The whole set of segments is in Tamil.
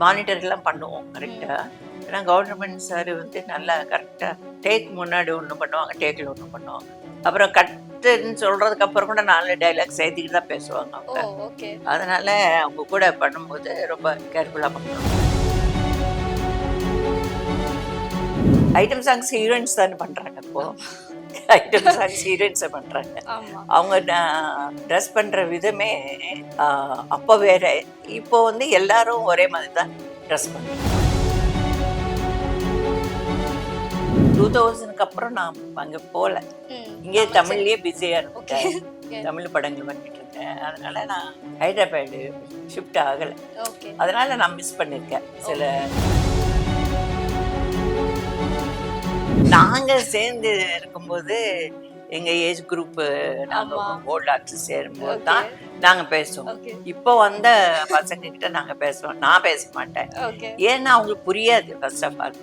மானிட்டர்லாம் பண்ணுவோம் கரெக்டா. ம். ஏன்னா கவர்மெண்ட் சார் வந்து நல்லா கரெக்டா டேக் முன்னாடி ஒன்று பண்ணுவாங்க, டேக்கில் ஒன்று பண்ணுவாங்க. அப்புறம் கட்டுன்னு சொல்றதுக்கு அப்புறம் கூட 4 டைலாக் சேர்த்துக்கிட்டு தான் பேசுவாங்க ஓ! அவங்க. ஓகே. அதனால அவங்க கூட பண்ணும்போது ரொம்ப கேர்ஃபுல்லா பண்ணணும். ஐட்டம் சாங்ஸ் ஹீரோயின்ஸ் தானே பண்றாங்க இப்போ. ஆமா. ஐட்டம் சாங்ஸ் ஹீரோயின்ஸ பண்றாங்க. ஆமா. அவங்க ட்ரெஸ் பண்ற விதமே ஆ, அப்ப வேற. இப்போ வந்து எல்லாரும் ஒரே மாதிரி தான் ட்ரெஸ் பண்றாங்க. 2000க்கு அப்புறம் நான் அங்க போல. ம். இங்கே ஆமா. சரி. தமிழ்லயே பிஸியா ஓகே. இருந்துட்டேன். ஓகே. தமிழ் படங்கள் பண்ணிட்டு இருந்தேன். அதனால நான் ஹைதராபாடு ஷிஃப்ட் ஆகல. ஓகே. அதனால நான் மிஸ் பண்ணிருக்கேன். சில நாங்க சேர்ந்து இருக்கும்போது எங்க ஏஜ் குரூப் நாங்க ஆமா. ஓல்ட் ஆர்ட்ஸ் சேரும்போது ஓகே. தான் நாங்க பேசுவோம். ஓகே. இப்போ வந்த பசங்க கிட்ட நாங்க பேசுவோம். நான் பேச மாட்டேன். ஓகே. ஏன்னா அவங்களுக்கு புரியாது ஃபர்ஸ்ட் ஆஃப் ஆல்.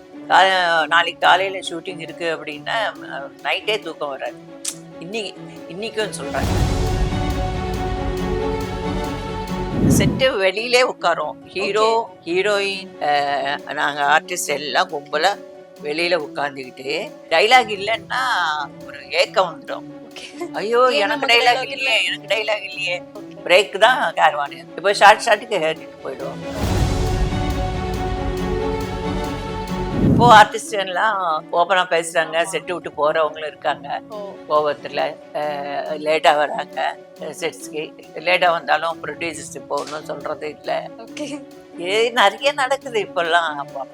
நாளைக்கு காலையில ஷூட்டிங் இருக்கு அப்படின்னா நைட்டே தூக்கம் வராது. இன்னைக்கு இன்னைக்கும் சொல்றாங்க. செட்டு வெளியிலே உட்காரோம். ஹீரோ, ஹீரோயின், நாங்க ஆர்டிஸ்ட் எல்லாம் கும்பலா வெளியில உட்கார்ந்துக்கிட்டு டைலாக் இல்லைன்னா ஒரு ஏக்கம் வந்துடும். ஓகே. ஐயோ ஏன் எனக்கு நமக்கு டைலாக் dialogue இல்ல? இல்லையே, எனக்கு டைலாக் இல்லையே. ஓகே. பிரேக் தான் கார்வானு. இப்போ ஷார்ட்டுக்கு ஏறிட்டு போயிடுவோம். இப்போ ஆர்டிஸ்ட் எல்லாம் ஓப்பனா பேசுறாங்க. ஆமா. செட்டு விட்டு போறவங்களும் இருக்காங்க. ஓ! கோவத்துல லேட்டா வராங்க. செட்ஸ்க்கு லேட்டா வந்தாலும் ப்ரொடியூசர்ஸ் இப்போ ஒன்றும் சொல்றது இல்லை. ஓகே. நிறைய நடக்குது இப்பெல்லாம். அப்போ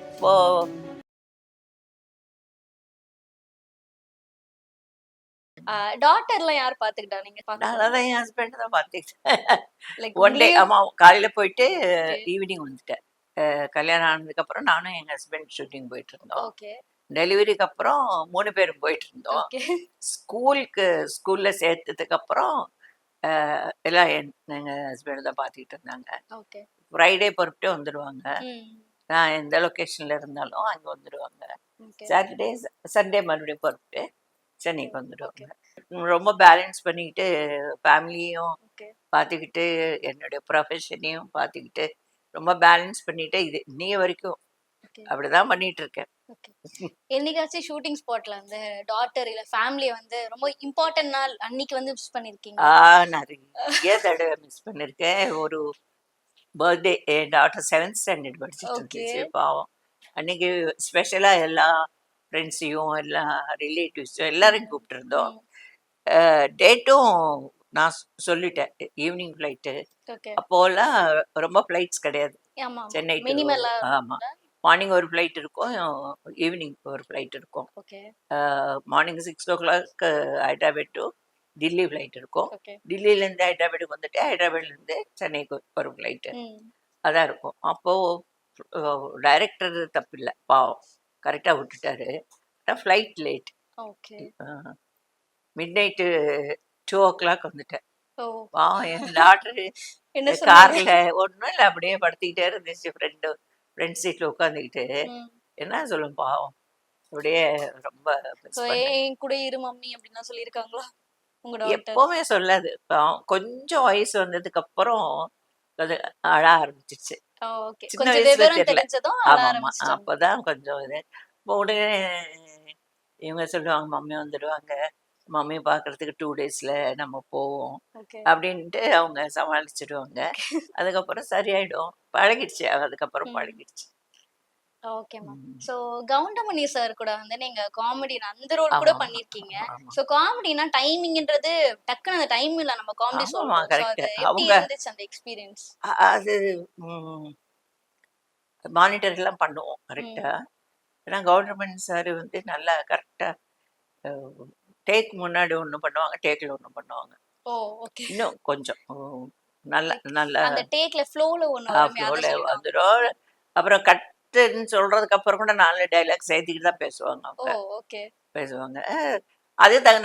டாட்டர்லாம் யார் பாத்துக்கிட்டா? நீங்க நான் பாக்கும்போது? அதான் என் ஹஸ்பண்ட் தான் பார்த்துக்கிட்டேன். லைக் ஒன் டே உங்களையும் ஆமா காலையில போயிட்டு ஓகே. ஈவினிங் வந்துட்டேன். கல்யாணம் ஆனதுக்கப்புறம் நானும் எங்க ஹஸ்பண்ட் ஷூட்டிங் போயிட்டு இருந்தோம். ஓகே. டெலிவரிக்கு அப்புறம் 3 பேரும் போயிட்டு இருந்தோம். ஓகே. ஸ்கூல்ல சேர்த்ததுக்கு அப்புறம் எல்லாம் எங்க ஹஸ்பண்ட் தான் பார்த்துக்கிட்டு இருந்தாங்க. ஓகே. ஃப்ரைடே பொறுப்பிட்டு வந்துடுவாங்க. ம். நான் எந்த லொக்கேஷன்ல இருந்தாலும் அங்கே வந்துடுவாங்க. ஓகே. சாட்டர்டே சண்டே மறுபடியும் பொறுப்பிட்டு சென்னைக்கு ஓகே. வந்துடுவாங்க. ரொம்ப பேலன்ஸ் பண்ணிக்கிட்டு ஃபேமிலியும் ஓகே. பார்த்துக்கிட்டு என்னுடைய ப்ரொஃபஷனையும் பார்த்துக்கிட்டு ரொம்ப பேலன்ஸ் பண்ணிட்டு இது இன்னைய வரைக்கும் ஓகே. அப்படிதான் பண்ணிட்டு இருக்கேன். ஓகே. என்னைக்காச்சும் ஷூட்டிங் ஸ்பாட்ல வந்து டாட்டர் இல்ல ஃபேமிலிய வந்து ரொம்ப இம்பார்ட்டன்ட் நாள் அன்னைக்கு வந்து மிஸ் பண்ணிருக்கீங்களா? நிறைய தடவை மிஸ் பண்ணிருக்கேன். ஒரு பர்த்டே என் டாட்டர் 7th ஸ்டாண்டர்ட் படிச்சுட்டு ஓகே. இருந்துச்சு பாவம். அன்னைக்கு ஸ்பெஷலா எல்லா ஃப்ரெண்ட்ஸையும் எல்லா ரிலேட்டிவ்ஸும் எல்லாரையும் கூப்பிட்டுருந்தோம். டேட்டும் நான் சொல்லிட்டேன் ஈவினிங் ஃப்ளைட்டு. ஓகே. அப்போலாம் ரொம்ப ஃப்ளைட்ஸ் கிடையாது ஆமா. சென்னை டு. மினிமலா ஆமா, மார்னிங் ஒரு ஃப்ளைட் இருக்கும், ஈவினிங் ஒரு ஃப்ளைட் இருக்கும். Okay. Morning 6 o'clock Hyderabad to Delhi flight இருக்கும். ஓகே. தில்லியிலேருந்து ஹைதராபாத்துக்கு வந்துட்டு ஹைதராபாத்லேருந்து சென்னைக்கு ஒரு ஃப்ளைட்டு ம். அதான் இருக்கும். அப்போது டைரக்டர் தப்பில்லை பாவம், கரெக்டாக விட்டுட்டாரு. Flight late. Okay. Mid night 2 o'clock வந்துட்டேன். ஓ! பாவம் என் டாக்டர் என்ன சொன்னாங்க? கார்ல ஒன்றும் இல்லை அப்படியே படுத்திக்கிட்டே இருந்துச்சு. ஃப்ரெண்ட் சீட்டில் உட்காந்துக்கிட்டு ம். என்ன சொல்லும் பாவம். அப்படியே ரொம்ப மிஸ் சோ பண்ணேன். என் கூட இரு மம்மி அப்படின்லாம் சொல்லியிருக்காங்களா? உங்க டாட்டர்? எப்பவுமே சொல்லாது. பாவம் கொஞ்சம் வயசு வந்ததுக்கு அப்புறம் அது அழ ஆரம்பிச்சிருச்சு. ஓகே. சின்ன கொஞ்சம் வயசுல விவரம் தெரியல. தெரிஞ்சதும் அழ ஆமாமா. ஆரம்பிச்சுட்டாங்க. அப்பதான் கொஞ்சம் இது. அப்போ உடனே இவங்க சொல்லுவாங்க, மம்மி வந்துடுவாங்க. மம்மி பார்க்கறதுக்கு 2 டேஸ்ல நம்ம போவோம். ஓகே. அப்படின்ட்டு அவங்க சமாளிச்சுடுவாங்க. அதுக்கப்புறம் சரியாயிடும். பழகிடுச்சு. அதுக்கப்புறம் ம். பழகிடுச்சு. Okay ma'am. ம். சோ கவுண்டமணி சார் கூட வந்து நீங்க காமெடி அந்த ரோல் கூட ஆமாமா. பண்ணியிருக்கீங்க. ஆமா. சோ காமெடினா டைமிங்ன்றது டக்குனு அந்த டைம்ல நம்ம காமெடி ஆமாமா. சொல்லணும். So correct. அது எப்படி அவங்க இருந்துச்சு அந்த எக்ஸ்பீரியன்ஸ்? அது ம் மானிட்டர்லாம் பண்ணுவோம் ம். கரெக்ட்டா. ஏன்னா கவர்மெண்ட் சார் வந்து நல்லா கரெக்ட்டா அ டேக் முன்னாடி ஒண்ணு பண்ணுவாங்க, டேக்ல ஒண்ணு பண்ணுவாங்க. ஓ! ஓகே. இன்னும் கொஞ்சம் நல்ல லைக் நல்ல அந்த டேக்ல ஃப்ளோல ஒண்ணு வருமே அத ஃப்ளோல சொல்லிட்டு வாங்க. வந்துரும். அப்புறம் கட்டுன்னு சொல்றதுக்கு அப்புறம் கூட 4 டைலாக் சேர்த்துக்கிட்டு தான் பேசுவாங்க ஓ! அவங்க. ஓகே. பேசுவாங்க.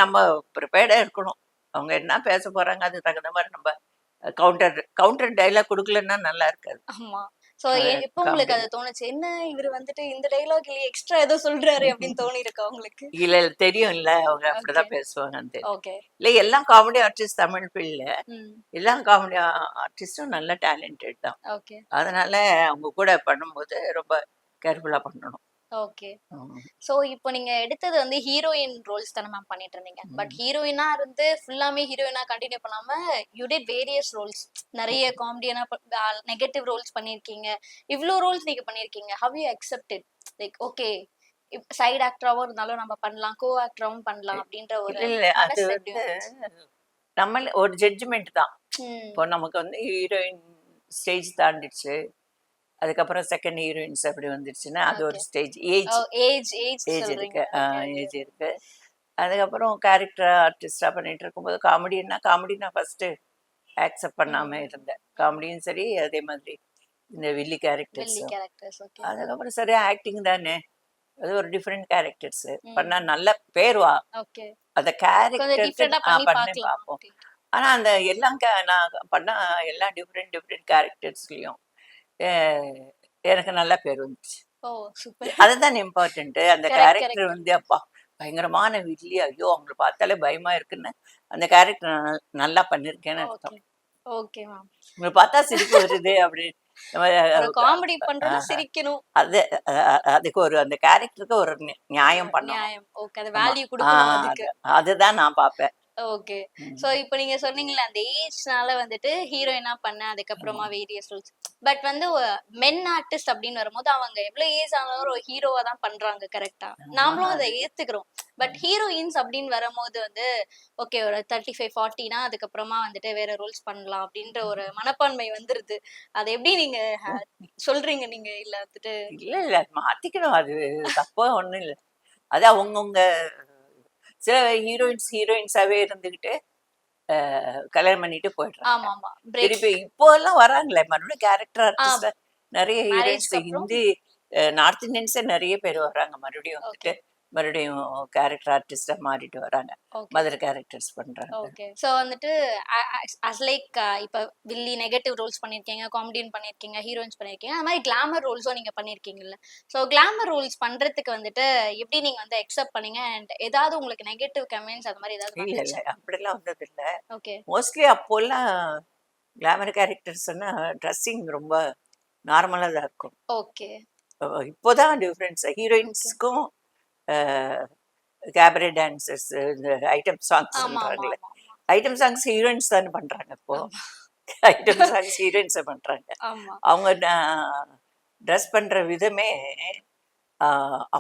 நம்ம ப்ரிப்பேர்டா இருக்கணும். அவங்க என்ன பேச போறாங்க அதுக்கு தகுந்த மாரி நம்ம கவுண்டர் கவுண்டர் டயலாக் குடுக்கலன்னா நல்லா இருக்காது. ஆமா. சோ எப்போ உங்களுக்கு அது தோணுச்சு என்ன இவர் வந்துட்டு இந்த டைலாக் இல்ல எக்ஸ்ட்ரா ஏதோ சொல்றாரு அப்படின்னு தோணி இருக்கா உங்களுக்கு? இல்ல இல்ல, தெரியும் இல்ல அவங்க ஓகே அப்படிதான் பேசுவாங்கன்னு. ஓகே. இல்ல எல்லாம் காமெடி ஆர்டிஸ்ட் தமிழ் ஃபீல்ட்ல ம். எல்லா காமெடி ஆர்டிஸ்டும் நல்ல டேலண்டட் தான். ஓகே அதனால அவங்க கூட பண்ணும்போது ரொம்ப கேர்ஃபுல்லா பண்ணணும். ஓகே. ம். சோ இப்போ நீங்க எடுத்தது வந்து ஹீரோயின் ரோல்ஸ் தானே மேம் பண்ணிட்டு இருந்தீங்க. பட் ம். ஹீரோயினா இருந்து ஃபுல்லாமே ஹீரோயினா கண்டினியூ பண்ணாம யூ டிட் வேரியஸ் ரோல்ஸ். நிறைய காமெடியான நெகட்டிவ் ரோல்ஸ் பண்ணிருக்கீங்க. இவ்ளோ ரோல்ஸ் நீங்க பண்ணிருக்கீங்க. How you accepted like okay side ஆக்டராவும் இருந்தாலும் நம்ம பண்ணலாம், கோ ஆக்டராவும் பண்ணலாம் அப்படின்ற ஒரு இல்ல இல்ல, அது மனசு எப்படி வந்து வந்துச்சு? நம்ம ஒரு ஜட்ஜ்மெண்ட் தான். ம். இப்போ நமக்கு வந்து ஹீரோயின் ஸ்டேஜ் தாண்டிடுச்சு, அதுக்கப்புறம் செகண்ட் ஹீரோயின்ஸ் அப்படி வந்துடுச்சுன்னா அது ஒரு ஓகே. ஸ்டேஜ் ஓ ஏஜ் ஏஜ் ஏஜ் சொல்றீங்க. இருக்கு. Okay okay. ஏஜ் இருக்கு. அதுக்கப்புறம் கேரக்டர் ஆர்டிஸ்டா பண்ணிட்டு இருக்கும்போது காமெடி நான் ஃபர்ஸ்ட் ஆக்செப்ட் பண்ணாம ம். இருந்தேன். காமெடியும் சரி, அதே மாதிரி இந்த வில்லி வில்லி கேரக்டர்ஸும். Characters okay. அதுக்கப்புறம் சரி ஆக்டிங் தானே, அது ஒரு டிஃப்ரெண்ட் கேரக்டர்ஸ் பண்ணா ம். நல்ல பேர் ஓகே. அந்த கொஞ்சம் கேரக்டருக்கு டிஃபரெண்டா பண்ணி பண்ணி பார்க்கலாம் பார்ப்போம். அப்படின்ட்டு. ஆனா அந்த எல்லாம் நான் பண்ண எல்லா டிஃப்ரெண்ட் கேரக்டர்ஸ்லயும் எனக்கு நல்ல பேர் வந்துச்சு. ஓ சூப்பர். அதுதான் இம்பார்ட்டன்ட். அந்த கரெக்ட் கேரக்டர் கரெக்ட். வந்து அப்பா பயங்கரமான வில்லி, ஐயோ அவங்கள பார்த்தாலே பயமா இருக்குன்னு அந்த கேரக்டர் நல்லா பண்ணிருக்கேன்னு ஓகே அர்த்தம். Okay ma'am. உங்களை பார்த்தா சிரிப்பு வருது அப்படின்னு நம்ம, ஒரு காமெடி ஆ, பண்றோம்னா சிரிக்கணும். அது அதுக்கு ஒரு அந்த கேரக்டருக்கு ஒரு நியாயம் பண்ணணும். நியாயம். ஓகே. அது ஆமா. வேல்யூ குடுக்கணும் அது அதுக்கு. அதுதான் நான் பார்ப்பேன். ஓகே. சோ ம். இப்போ நீங்க சொன்னீங்கல்ல, அந்த ஏஜ்னால வந்துட்டு ஹீரோயினா பண்ணேன். ஆமா. அதுக்கப்புறமா வேரியஸ் ரோல்ஸ். பட் வந்து மென் ஆர்டிஸ்ட் அப்படின்னு வரும்போது, அவங்க எவ்ளோ ஏஜ் ஆனாலும் ஒரு ஹீரோவா தான் பண்றாங்க கரெக்ட்டா? ஆமா. நாமளும் அத அது ஏத்துக்கிறோம். பட் ஹீரோயின்ஸ் அப்படின்னு வரும்போது வந்து, ஓகே ஒரு 35, 40னா அதுக்கப்புறமா வந்துட்டு வேற ரோல்ஸ் பண்ணலாம் அப்படின்ற ஒரு மனப்பான்மை வந்துருது. அத எப்படி நீங்க சொல்றீங்க நீங்க? இல்ல வந்துட்டு இல்ல இல்ல, மாத்திக்கணும். அது தப்பா ஒண்ணும் இல்ல. அது அவங்கவுங்க சில ஹீரோயின்ஸாவே இருந்துகிட்டு கல்யாணம் பண்ணிட்டு போயிடுறாங்க. ஆமாமா. பிரேக் திருப்பி இப்போ எல்லாம் வராங்களே மறுபடியும் கேரக்டர் ஆ ஆர்டிஸ்டா நிறைய ஹீரோயின்ஸ் மேரேஜ்க்கு அப்புறம் ஹிந்தி நார்த் இந்தியன்ஸே நிறைய பேர் வர்றாங்க. மறுபடியும் ஓகே. வந்துட்டு மறுபடியும் கேரக்டர் ஆர்டிஸ்டா மாறிட்டு வராங்க. ஓகே. மதர் கேரக்டர்ஸ் பண்றாங்க. ஓகே. சோ வந்துட்டு அஸ் லைக் இப்ப வில்லி நெகட்டிவ் ரோல்ஸ் பண்ணியிருக்கீங்க, காமெடியன் பண்ணியிருக்கீங்க, ஹீரோயின்ஸ் பண்ணியிருக்கீங்க. அது மாரி கிளாமர் ரோல்ஸும் நீங்க பண்ணியிருக்கீங்கல்ல. சோ கிளாமர் ரோல்ஸ் பண்றதுக்கு வந்துட்டு எப்படி நீங்க வந்து அக்செப்ட் பண்ணீங்க? அண்ட் ஏதாவது உங்களுக்கு நெகட்டிவ் கமெண்ட்ஸ் அது மாரி ஏதாவது இல்ல இல்ல, வந்துச்சா? அப்படிலாம் வந்தது இல்ல. ஓகே, மோஸ்ட்லி அப்போல்லாம் கிளாமர் கேரக்டர்ஸ்னா ட்ரெஸ்ஸிங் ரொம்ப நார்மலா தான் இருக்கும். ஓகே, இப்போதான் டிஃப்ரென்ஸ் ஓகே. ஹீரோயின்ஸ்க்கும் கேபரே டான்சர்ஸ் இந்த ஐட்டம் சாங்ஸ் ஆமா, ஆமா, சொல்றாங்களே, ஆமா, ஐட்டம் சாங்ஸ் ஹீரோயின்ஸ் தானே பண்றாங்க இப்போ. ஆமா. ஐட்டம் சாங்ஸ் ஹீரோயின்ஸை பண்றாங்க. ஆமா, அவங்க ட்ரெஸ் பண்ற விதமே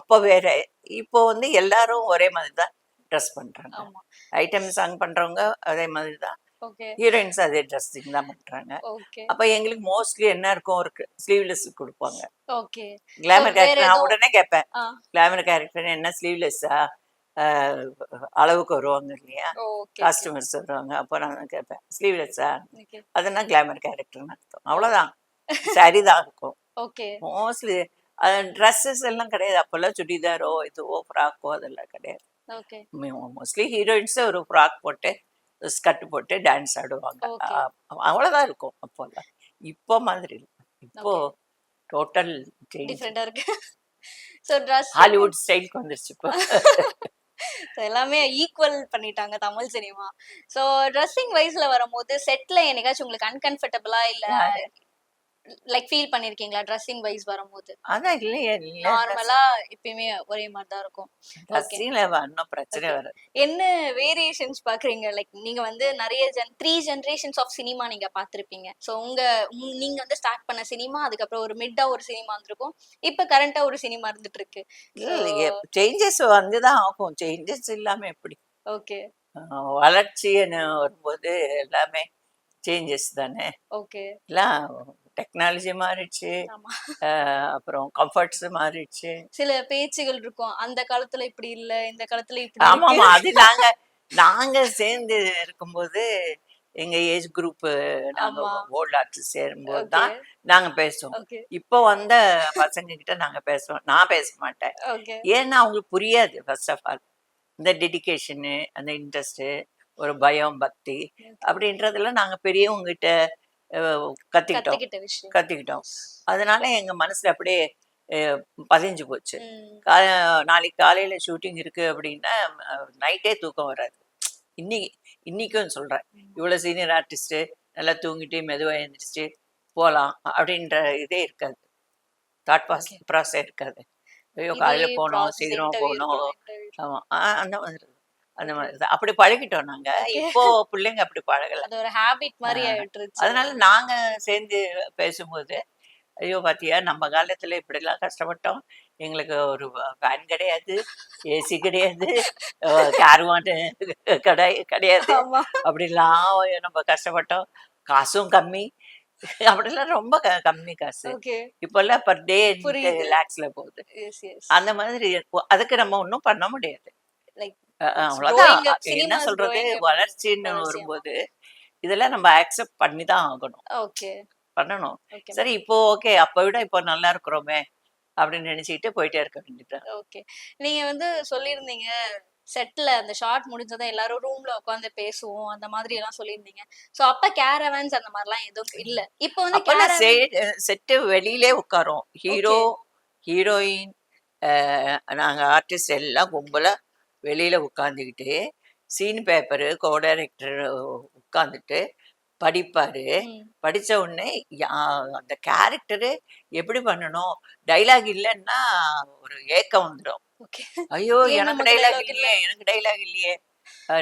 அப்போ வேற. இப்போ வந்து எல்லாரும் ஒரே மாதிரி தான் ட்ரெஸ் பண்றாங்க. ஆமா. ஐட்டம் சாங் பண்றவங்க அதே மாதிரி தான், ஓகே, ஹீரோயின்ஸ் அதே ட்ரெஸ்ஸிங் தான் பண்றாங்க. ஓகே, அப்ப எங்களுக்கு மோஸ்ட்லி என்ன இருக்கும், ஒரு ஸ்லீவ்லெஸ் கொடுப்பாங்க. ஓகே. சோ கிளாமர் வேற கேரக்டர் நான் எதுவும் உடனே கேட்பேன், ஆ கிளாமர் கேரக்டர் என்ன ஸ்லீவ்லெஸ்ஸா, அளவுக்கு வருவாங்க இல்லையா, ஓகே, ஓகே, காஸ்டியூமர்ஸ் வருவாங்க. அப்போ நான் கேட்பேன் ஸ்லீவ்லெஸ்ஸா, ஓகே, அதெல்லாம் கிளாமர் கேரக்டர்னு அர்த்தம். ஓகே, அவ்வளோதான். சரிதான் இருக்கும் ஓகே, மோஸ்ட்லி. ட்ரெஸ்ஸஸ் எல்லாம் கிடையாது. அப்போல்லாம் சுடிதாரோ இதுவோ ஃப்ராக்கோ அதெல்லாம் கிடையாது. ஓகே, மோஸ்ட்லி ஹீரோயின்ஸ் ஒரு ஃப்ராக் போட்டு ஸ்கர்ட் போட்டு டான்ஸ் ஆடுவாங்க. ஓகே, அவ்வளோதான் இருக்கும் அப்போல்லாம். இப்போ மாதிரி இல்லை. இப்போ ஓகே. Total change. டிஃபரெண்டா இருக்கு. சோ ட்ரெஸ்ஸிங் ஹாலிவுட் ஸ்டைலுக்கு வந்துருச்சு இப்போ. எல்லாமே ஈக்குவல் பண்ணிட்டாங்க தமிழ் சினிமா. சோ ட்ரெஸ்ஸிங் வைஸ்ல வரும்போது செட்ல என்னைக்காச்சும் உங்களுக்கு அன்கம்ஃபர்டபுளா இல்ல யாரு? லைக் ஃபீல் பண்ணிருக்கீங்களா ட்ரெஸ்ஸிங் வைஸ் வரும்போது? அதான் இல்லையே, இல்லை நார்மலா எப்பயுமே ஒரே மாரி தான் இருக்கும். ஓகே, ட்ரெஸ்ஸிங்ல இன்னும் பிரச்சனை ஓகே. வராது. என்ன வேரியேஷன்ஸ் பாக்குறீங்க? லைக் நீங்க வந்து நெறைய 3 ஜெனரேஷன்ஸ் ஆஃப் சினிமா நீங்க பார்த்திருப்பீங்க. சோ நீங்க வந்து ஸ்டார்ட் பண்ண சினிமா, அதுக்கப்புறம் ஒரு மிட்டா ஒரு சினிமா இருந்திருக்கும். இப்ப கரண்ட்டா ஒரு சினிமா இருந்துட்டு இருக்கு. சோ இல்லை, சேஞ்சஸ் வந்து தான் ஆகும். சேஞ்சஸ் இல்லாம எப்படி? ஓகே, வளர்ச்சின்னு வரும்போது எல்லாமே சேஞ்சஸ் தானே. ஓகே. எல்லாம் டெக்னாலஜி மாறிடுச்சு, ஆமா. அப்புறம் கம்ஃபர்ட்ஸ் மாறிடுச்சு. சில பேச்சுகள் இருக்கும். அந்த காலத்துல இப்படி இல்ல, இந்த காலத்துல இப்படி இருக்கு. ஆமாமா. அது நாங்க நாங்க சேர்ந்து இருக்கும்போது, எங்க ஏஜ் குரூப் நாங்க ஆமா. ஓல்ட் ஆர்டிஸ்ட் சேரும்போது ஓகே, தான் நாங்க பேசுவோம். ஓகே, இப்போ வந்த பசங்க கிட்ட நாங்க பேசுவோம். நான் பேச மாட்டேன். ஓகே, ஏன்னா அவங்களுக்கு புரியாது ஃபர்ஸ்ட் ஆஃப் ஆல். இந்த டெடிகேஷனு, அந்த இன்ட்ரெஸ்ட்டு, ஒரு பயம், பக்தி ஓகே. அப்படின்றதெல்லாம் நாங்க பெரியவங்ககிட்ட கற்றுக்கிட்டோம் கத்துக்கிட்ட விஷயம். கற்றுக்கிட்டோம் அதனால எங்கள் மனசில் அப்படியே பதிஞ்சு போச்சு. ம். கா நாளைக்கு காலையில் ஷூட்டிங் இருக்குது அப்படின்னா நைட்டே தூக்கம் வராது. இன்னைக்கு இன்னைக்கும் சொல்கிறேன், இவ்வளோ சீனியர் ஆர்டிஸ்ட்டு நல்லா தூங்கிட்டு மெதுவாக எழுந்திரிச்சு போகலாம் அப்படின்ற இதே இருக்காது. Thought okay. ப்ராசஸே இருக்காது. ஐயோ இதே காலையில் போகணும், ப்ராசஸ் சீக்கிரமாக இன்டர்வியூ போகணும். இருக்கணும், இன்டர்வியூ. ஆமாம், அந்த மாதிரி அந்த ஓகே. மாதிரி தான். அப்படி பழகிட்டோம் நாங்கள். ஓகே. இப்போ பிள்ளைங்க அப்படி பழகலை. அது ஒரு ஹாபிட் மாதிரி ஆயிட்டுருச்சு. அதனால நாங்கள் சேர்ந்து பேசும்போது, ஐயோ பாத்தியா நம்ம காலத்துல இப்படிலாம் கஷ்டப்பட்டோம். எங்களுக்கு ஒரு ஃபேன் கிடையாது, ஏசி கிடையாது, கார்வான் கிடையாது. ஆமா. அப்படிலாம் நம்ம கஷ்டப்பட்டோம். காசும் கம்மி. அப்படிலாம் ரொம்ப கம்மி காசு. ஓகே. இப்போல்லாம் பர் டே புரியுது. லேக்ஸ்ல போகுது. Yes, yes. அந்த மாதிரி அதுக்கு நம்ம ஒன்றும் பண்ண முடியாது. லைக் அவ்வளோதான். growing up, என்ன cinema is சொல்றது, growing up. வளர்ச்சின்னு வளர்ச்சி, ஆமா. வரும்போது இதெல்லாம் நம்ம அக்செப்ட் பண்ணி தான் ஆகணும். ஓகே. பண்ணணும். ஓகே. சரி இப்போ ஓகே, அப்ப விட இப்போ நல்லா இருக்கிறோமே அப்படின்னு நினைச்சுக்கிட்டு போயிட்டே இருக்க வேண்டியதுதான். ஓகே. நீங்க வந்து சொல்லியிருந்தீங்க, செட்ல அந்த ஷாட் முடிஞ்சதும் எல்லாரும் ரூம்ல உட்கார்ந்து பேசுவோம். அந்த மாதிரி எல்லாம் சொல்லியிருந்தீங்க. சோ அப்ப கேரவான்ஸ் அந்த மாரிலாம் எதுவும் இல்ல. இப்போ வந்து அப்பெல்லாம் கேரவான். செட்டு வெளியிலே உட்காரோம். Hero, okay. ஹீரோயின், நாங்க ஆர்டிஸ்ட் எல்லாம் கும்பலா வெளியில உட்காந்துக்கிட்டு சீன் பேப்பரு கோ டைரக்டர் உட்காந்துட்டு படிப்பாரு. ம். படிச்ச உடனே அந்த கேரக்டரு எப்படி பண்ணணும், டைலாக் இல்லைன்னா ஒரு ஏக்கம் வந்துடும். ஓகே. ஐயோ ஏன் எனக்கு நமக்கு டைலாக் dialogue இல்ல? இல்லையே, எனக்கு டைலாக் இல்லையே,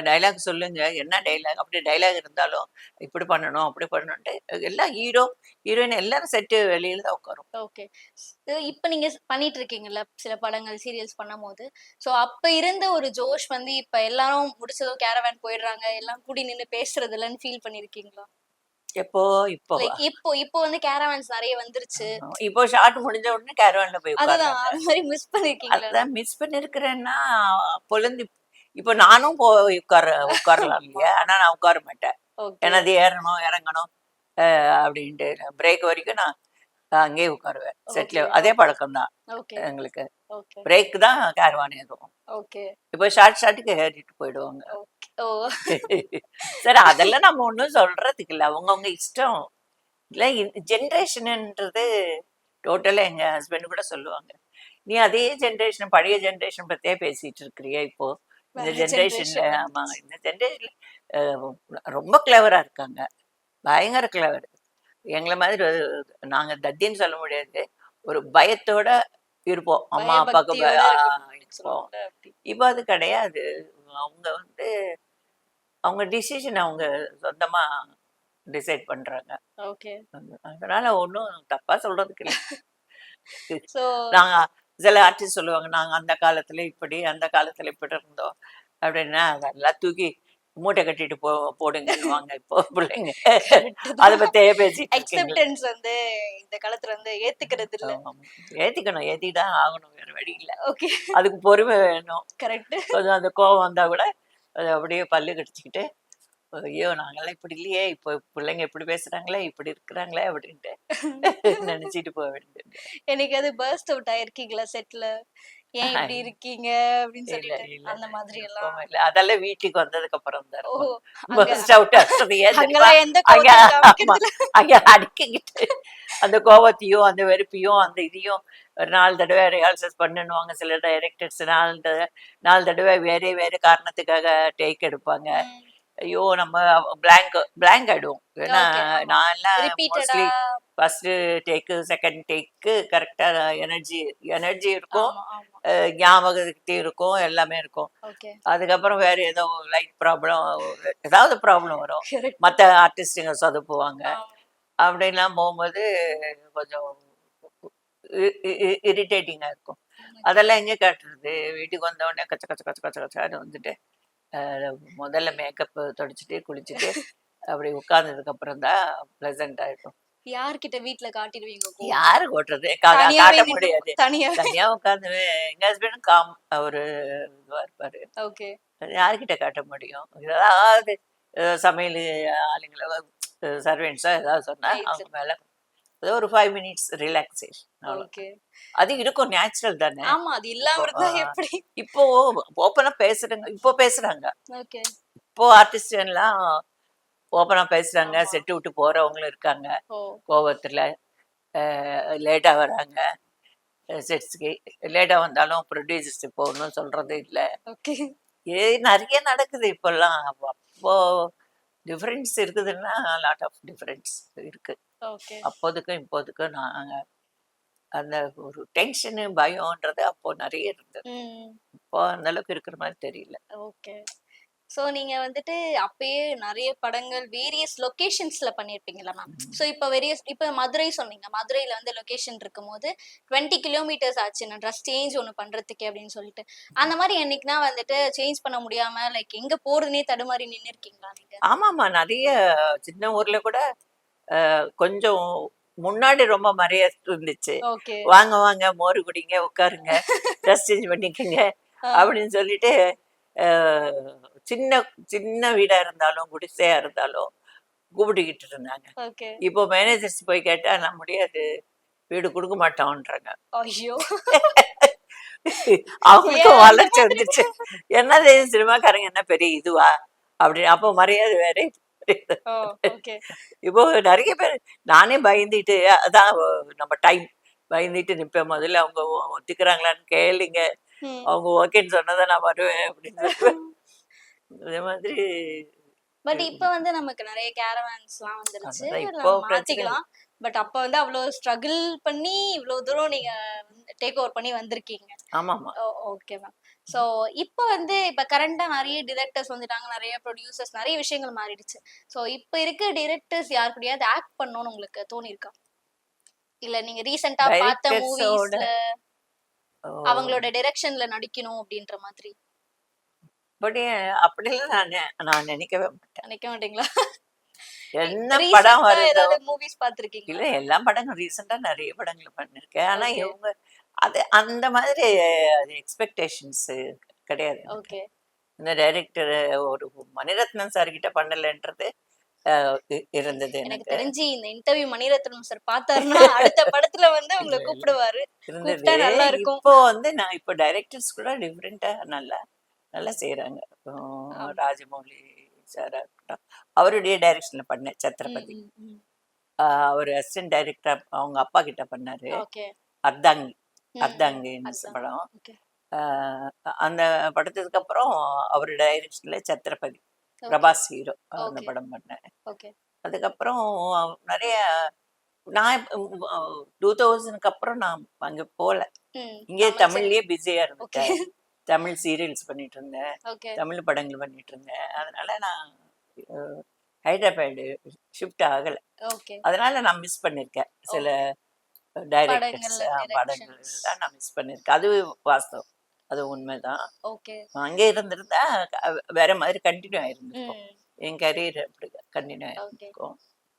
டைலாக் சொல்லுங்க, என்ன டைலாக், அப்படி டைலாக் இருந்தாலும் இப்படி பண்ணணும் அப்படி பண்ணணும்ட்டு எல்லாம் ஹீரோ ஹீரோயின் எல்லாரும் செட்டு வெளியில தான் உட்காரும். ஓகே. இப்ப நீங்க பண்ணிட்டு இருக்கீங்கல்ல, சில படங்கள், சீரியல்ஸ் பண்ணும்போது, சோ அப்ப இருந்த ஒரு ஜோஷ் வந்து இப்ப எல்லாரும் முடிச்சதும் கேரவான் போயிடுறாங்க, எல்லாம் கூடி நின்னு பேசுறது இல்லன்னு ஃபீல் பண்ணிருக்கீங்களா? எப்போ இப்போ லைக் இப்போ வந்து கேரவான்ஸ் நெறைய வந்துருச்சு. இப்போ ஷார்ட் முடிஞ்ச உடனே கேரவான்ல போய் அதுதான் உட்கார்றாங்க. அது மாரி மிஸ் பண்ணிருக்கீங்களா? அதான் மிஸ் பண்ணிருக்கிறேன்னா பொழுது. இப்போ நானும் போய் உட்காரலாம் இல்லையா, ஆனா நான் உட்கார மாட்டேன். ஓகே. எனது ஏறணும் இறங்கணும் அப்படின்ட்டு பிரேக் வரைக்கும் நான் அங்கேயே உட்காருவேன் செட்ல. ஓகே. அதே பழக்கம் தான் ஓகே. எங்களுக்கு. ஓகே. பிரேக் தான் கேரவான் ஏறுவோம். ஓகே. இப்போ ஷார்ட்டுக்கு ஏறிட்டு போயிடுவாங்க. ஓகே. ஓ! சரி, அதெல்லாம் நம்ம ஒன்றும் சொல்றதுக்கு இல்லை, அவங்கவுங்க இஷ்டம். இல்லை, ஜென்ரேஷனுன்றது டோட்டலாக எங்கள் ஹஸ்பண்ட் கூட சொல்லுவாங்க, நீ அதே ஜென்ரேஷன் பழைய ஜென்ரேஷன் பற்றியே பேசிட்டு இருக்கிறியா இப்போ. இந்த வேற ஜென்ரேஷன்ல ஜெனரேஷன் ஆமா, வந்துருச்சு. இந்த ஜென்ரேஷன்ல ரொம்ப கிளவரா இருக்காங்க, பயங்கர கிளவர். எங்களை மாதிரி நாங்க தத்தின்னு சொல்ல முடியாது, ஒரு பயத்தோட இருப்போம், அம்மா அப்பாவுக்கு பயபக்தியோட இருக்கணும் அப்படின்னு இருப்போம். சொல்லுவாங்கல்ல அப்படி. இப்போ அது கிடையாது. அவங்க வந்து அவங்க டிசிஷன் அவங்க சொந்தமா டிசைட் பண்றாங்க. ஓகே. அதனால ஒன்றும் தப்பா சொல்றதுக்கு இல்லை. சோ நாங்க சில ஆர்டிஸ்ட் சொல்லுவாங்க, நாங்க அந்த காலத்துல இப்படி அந்த காலத்துல இப்படி இருந்தோம் அப்படின்னா அதெல்லாம் தூக்கி மூட்டை கட்டிட்டு போடுங்கன்னுவாங்க இப்போ பிள்ளைங்க. கரெக்ட் அதை தான். பத்தியே பேசிட்டு இருக்கீங்களா. அக்செப்டன்ஸ் வந்து இந்த காலத்துல வந்து ஏத்துக்கிறது இல்ல. ஏத்திக்கணும், ஏத்திதான் ஆகணும், வேற வழி இல்லை. ஓகே. அதுக்கு பொறுமை வேணும். கரெக்ட். கொஞ்சம் அந்த கோவம் வந்தா கூட அதை அப்படியே பல்லு கடிச்சுக்கிட்டு, ஐயோ நாங்கெல்லாம் இப்படி இல்லையே, இப்போ பிள்ளைங்க இப்படி பேசுறாங்களே இப்படி இருக்கிறாங்களே அப்படின்ட்டு நினைச்சிட்டு போக வேண்டியது. என்னைக்காவது பர்ஸ்ட் அவுட் ஆயிருக்கீங்களா செட்ல? ஏன் இப்படி இருக்கீங்க அப்படின்னு இல்ல சொல்லிட்டு இல்ல அந்த மாதிரி எல்லாம்? எப்பவுமே இல்ல. அதெல்லாம் வீட்டுக்கு வந்ததுக்கு அப்புறம் தான் ஓ, இருக்கும். அங்க Burst out ஆகுறது ஏன் தெரியுமா? அங்கெல்லாம் எந்த அங்க கோவத்தையும் ஆமா, காமிக்கிறது இல்ல. அங்க அடிக்கிக்கிட்டு அந்த கோவத்தையும் அந்த வெறுப்பையும் அந்த இதையும் ஒரு 4 தடவை ரிஹர்சல்ஸ் பண்ணணுவாங்க சில டைரக்டர்ஸ். 4 தடவை வேற வேற காரணத்துக்காக டேக் எடுப்பாங்க. ம். ஐயோ நம்ம பிளாங்க் ஆயிடுவோம். ஏன்னா ஓகே. ஆமா. நான் எல்லாம் ரிப்பீட்டடா. மோஸ்ட்லி ஃபர்ஸ்ட் டேக்கு செகண்ட் டேக்கு கரெக்டா எனர்ஜி இருக்கும், ஆமா, ஆமா. ஞாபகத்தி இருக்கும், எல்லாமே இருக்கும். ஓகே. அதுக்கப்புறம் வேற ஏதோ லைட் ப்ராப்ளம், ஏதாவது ப்ராப்ளம் வரும், கரெக்ட். மற்ற ஆர்டிஸ்டுங்க சொதப்புவாங்க. ஆமா. அப்படின்லாம் போகும்போது கொஞ்சம் இரிட்டேட்டிங்காக இருக்கும். அதெல்லாம் எங்கே காட்டுறது, வீட்டுக்கு வந்த உடனே கச்ச கச்ச கச்ச கச்ச கச்சான்னு வந்துட்டு முதல்ல மேக்கப் தொடச்சிட்டு குளிச்சுட்டு அப்படி உட்கார்ந்ததுக்கு அப்புறம் தான் ப்ளசண்ட் ஆகிடும். யார்கிட்ட வீட்ல காட்டிடுவீங்க கோவம்? யாரு ஓட்டுறது, தனியாவே காட்ட நின்னு முடியாது. தனியா. தனியா உட்காந்துவேன். எங்க ஹஸ்பண்டும் ஒரு இதுவா இருப்பாரு, ஓகே. யாருக்கிட்ட காட்ட முடியும். ஏதாவது சமையல் ஆளுங்களை சர்வெண்ட்ஸோ ஏதாவது சொன்னா அவங்க மேல ஏதோ ஒரு 5 மினிட்ஸ் ரிலாக்ஸேஷன், அவ்வளோ. ஓகே. அது இருக்கும், நேச்சுரல் தானே. ஆமா, அது இல்லாம இருந்தா எப்படி? இப்போ ஓப்பனா பேசுறாங்க, இப்போ பேசுறாங்க. ஓகே. இப்போ ஆர்டிஸ்ட் எல்லாம் ஓப்பனா பேசுறாங்க, ஆமா. செட்டு விட்டு போறவங்களும் இருக்காங்க. ஓ! கோவத்துல லேட்டா வராங்க செட்ஸ்க்கு. லேட்டா வந்தாலும் ப்ரொடியூசர்ஸ் இப்போ ஒண்ணும் சொல்றது இல்ல. ஓகே. நெறைய நடக்குது இப்பல்லாம். அப்போ டிஃபரன்ஸ் இருக்குதுன்னா, லாட் ஆஃப் டிஃபரன்ஸ் இருக்கு. ஓகே. அப்போதுக்கும் இப்போதுக்கும் நாங்க அந்த ஒரு டென்ஷனு, பயம்ன்றது அப்போ நெறைய இருந்தது. ம். இப்போ அந்த அளவுக்கு இருக்கிற மாரி தெரியல. ஓகே. ஸோ நீங்க வந்துட்டு அப்பயே நெறைய படங்கள் வேரியஸ் லொகேஷன்ஸ்ல பண்ணியிருப்பீங்கல்ல மேம். ஸோ இப்ப இப்ப மதுரை சொன்னீங்க. மதுரையில வந்து லொகேஷன் இருக்கும்போது 20 கிலோமீட்டர்ஸ் ஆச்சு நான் ட்ரெஸ் சேஞ்ச் ஒண்ணு பண்றதுக்கே அப்படின்னு சொல்லிட்டு. அந்த மாரி என்னைக்குனா வந்துட்டு சேஞ்ச் பண்ண முடியாம லைக் எங்க போறதுன்னே தடுமாறி நின்னுருக்கீங்களா நீங்க? ஆமாமா. நெறைய சின்ன ஊர்ல கூட கொஞ்சம் முன்னாடி ரொம்ப மரியாதை இருந்துச்சு. ஓகே. "வாங்க, வாங்க மோரு குடிங்க, உட்காருங்க, ட்ரெஸ் சேஞ்ச் பண்ணிக்கங்க" ஆ. அப்படின்னு சொல்லிட்டு, அ சின்ன சின்ன வீடா இருந்தாலும், குடிசையா இருந்தாலும் கூப்பிட்டுக்கிட்டு இருந்தாங்க. ஓகே. இப்போ மேனேஜர்ஸ் போய் கேட்டா, "நான் முடியாது, வீடு குடுக்க மாட்டோம்ன்றாங்க." ஐயோ! அவங்களுக்கும் ஏன் அந்த வளர்ச்சி மாதிரி? வந்துருச்சு. "என்னது சினிமாக்காரங்க என்ன பெரிய இதுவா?" அப்படின்னு. அப்போ மரியாதை வேற. ஓ! ஓகே. இப்போ நெறைய பேர் நானே பயந்துட்டு அதான் நம்ம டைம் பயந்துட்டு நிப்பேன். முதல்ல அவங்க ஒத்துக்கிறாங்களான்னு கேளுங்க. ம். அவங்க ஓகேன்னு சொன்னா தான் நான் வருவேன் அப்படின்னு சொல்லுவேன். அதே மாதிரி பட் இப்ப வந்து நமக்கு நெறைய கேரவான்ஸ்லாம் வந்துருச்சு. அதான் இப்போ நம்ம பிரச்சனை இல்ல. மாத்திக்கலாம். பட் அப்ப வந்து அவ்ளோ ஸ்ட்ரகிள் பண்ணி இவ்ளோ தூரம் நீங்க டேக் ஓவர் பண்ணி வந்திருக்கீங்க. ஆமாமா. ஓ! Okay ma'am. ஸோ இப்ப வந்து இப்ப கரண்ட்டா நெறைய டிரெக்டர்ஸ் வந்துட்டாங்க. நெறைய ப்ரொடியூசர்ஸ் நெறைய விஷயங்கள் மாறிடுச்சு. ஸோ இப்ப இருக்க டிரெக்டர்ஸ் யார் கூடயாவது ஆக்ட் பண்ணணும்னு உங்களுக்கு தோணியிருக்கா? இல்ல நீங்க ரீசென்ட்டா பார்த்த டைரக்டர்ஸோட மூவிஸ்ல அவங்களோட டைரக்ஷன்ல நடிக்கணும் அப்டின்ற மாதிரி அப்படிலாம் நான் நினைக்கவே மாட்டேன். நினைக்க மாட்டீங்களா? என்ன படம் ரீசென்ட்டா வருதோ ஏதாவது மூவிஸ் பார்த்திருக்கீங்களா? இல்ல எல்லா படங்களும் ரீசெண்டா நெறைய படங்கள் பண்ணிருக்கேன். ஆனா ஓகே. இவங்க அது அந்த மாதிரி அது எக்ஸ்பெக்டேஷன்ஸ் கிடையாது எனக்கு. ஓகே. இந்த டைரக்டர் ஒரு மணிரத்னம் சார் கிட்ட பண்ணலன்றது இருந்தது எனக்கு எனக்கு. தெரிஞ்சு இந்த இன்டர்வியூ மணிரத்னம் சார் பார்த்தாருன்னா, அடுத்த படத்துல வந்து இல்ல, உங்கள இல்ல. கூப்பிடுவாரு. இருந்தது. கூப்ட்டா நல்லா இருக்கும். இப்போ நான் இப்போ டைரக்டர்ஸ் கூட டிஃபரெண்ட்டா நல்லா நல்லா செய்றாங்க. இப்போ ஆமா. ராஜமௌலி சாரா இருக்கட்டும். அவருடைய டைரக்ஷன்ல பண்ணேன் ம், சத்ரபதி. ம், ம். அவரு அசிஸ்டன்ட் டைரக்டரா அவங்க அப்பா கிட்ட பண்ணாரு. ஓகே. அர்தாங்கி ம், ம். அர்தாங்கின்னு அதுதான். படம். ஓகே. அ அந்த படத்துக்கு அப்புறம் அவரு டைரக்ஷன்ல சத்ரபதி. ஓகே. பிரபாஸ் ஹீரோ. அந்த ஓகே. படம் பண்ணேன். ஓகே. அதுக்கப்புறம் நெறைய நான் 2000க்கு அப்புறம் நான் அங்க போல. ம். இங்கேயே தமிழ் தமிழ்லயே பிஸியா ஓகே. இருந்துட்டேன். தமிழ் சீரியல்ஸ் பண்ணிட்டு இருந்தேன். ஓகே. தமிழ் படங்கள் பண்ணிட்டு இருந்தேன். அதனால நான் அ ஹைதராபாடு ஷிஃப்ட் ஆகல. ஓகே. அதனால நான் மிஸ் பண்ணியிருக்கேன். சில ஓகே. டைரக்டர்ஸ் படங்கள்ல படங்கள் டைரக்ஷன்ஸ். தான் நான் மிஸ் பண்ணியிருக்கேன். அது வாஸ்தவம். அது உண்மைதான். ஓகே. அங்கே இருந்திருந்தா வேற மாதிரி கன்டின்யூ ஆயிருந்திருக்கும். ம். என் கரியர் அப்படி கன்டின்யூ ஓகே. ஆயிருந்திருக்கும்.